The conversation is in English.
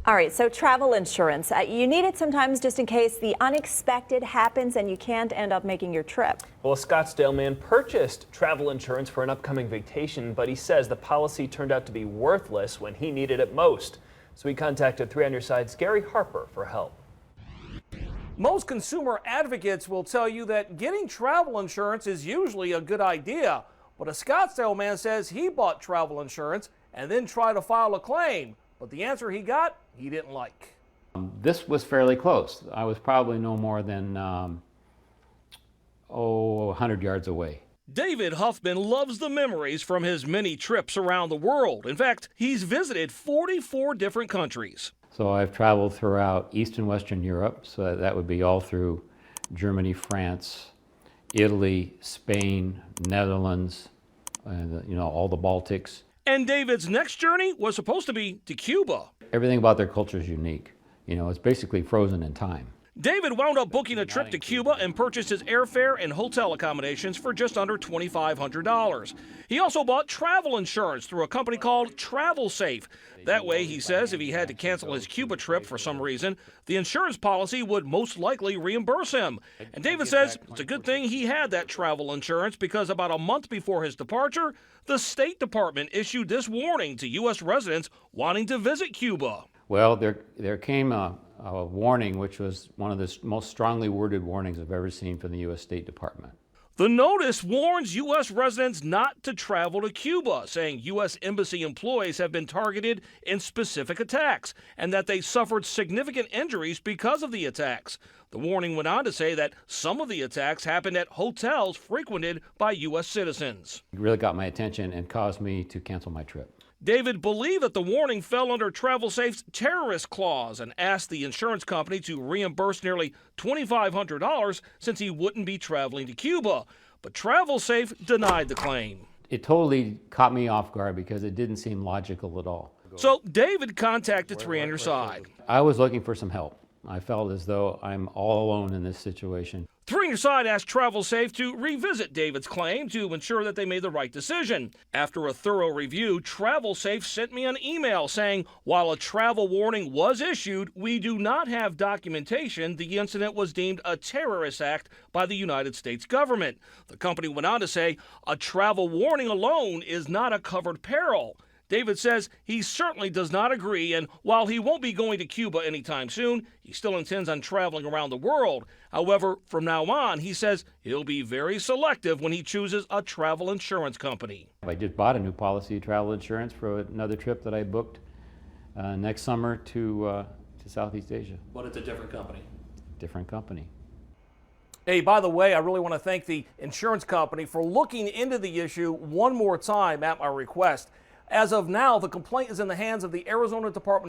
All right, so travel insurance. You need it sometimes just in case the unexpected happens and you can't end up making your trip. Well, a Scottsdale man purchased travel insurance for an upcoming vacation, but he says the policy turned out to be worthless when he needed it most. So he contacted 3 on Your Side's Gary Harper for help. Most consumer advocates will tell you that getting travel insurance is usually a good idea, but a Scottsdale man says he bought travel insurance and then tried to file a claim, but the answer he got, he didn't like. This was fairly close. I was probably no more than 100 yards away. David Huffman loves the memories from his many trips around the world. In fact, he's visited 44 different countries. So I've traveled throughout East and Western Europe, so that would be all through Germany, France, Italy, Spain, Netherlands, and all the Baltics. And David's next journey was supposed to be to Cuba. Everything about their culture is unique. It's basically frozen in time. David wound up booking a trip to Cuba and purchased his airfare and hotel accommodations for just under $2,500. He also bought travel insurance through a company called Travel Safe. That way, he says, if he had to cancel his Cuba trip for some reason, the insurance policy would most likely reimburse him. And David says it's a good thing he had that travel insurance because about a month before his departure, the State Department issued this warning to U.S. residents wanting to visit Cuba. Well, there came a warning, which was one of the most strongly worded warnings I've ever seen from the U.S. State Department. The notice warns U.S. residents not to travel to Cuba, saying U.S. Embassy employees have been targeted in specific attacks and that they suffered significant injuries because of the attacks. The warning went on to say that some of the attacks happened at hotels frequented by U.S. citizens. It really got my attention and caused me to cancel my trip. David believed that the warning fell under Travel Safe's terrorist clause and asked the insurance company to reimburse nearly $2,500 since he wouldn't be traveling to Cuba. But Travel Safe denied the claim. It totally caught me off guard because it didn't seem logical at all. So David contacted 3 on Your Side. I was looking for some help. I felt as though I'm all alone in this situation. 3 on Your Side asked Travel Safe to revisit David's claim to ensure that they made the right decision. After a thorough review, Travel Safe sent me an email saying, while a travel warning was issued, we do not have documentation the incident was deemed a terrorist act by the United States government. The company went on to say, a travel warning alone is not a covered peril. David says he certainly does not agree, and while he won't be going to Cuba anytime soon, he still intends on traveling around the world. However, from now on, he says he'll be very selective when he chooses a travel insurance company. I just bought a new policy of travel insurance for another trip that I booked next summer to Southeast Asia. But it's a different company. Different company. Hey, by the way, I really want to thank the insurance company for looking into the issue one more time at my request. As of now, the complaint is in the hands of the Arizona Department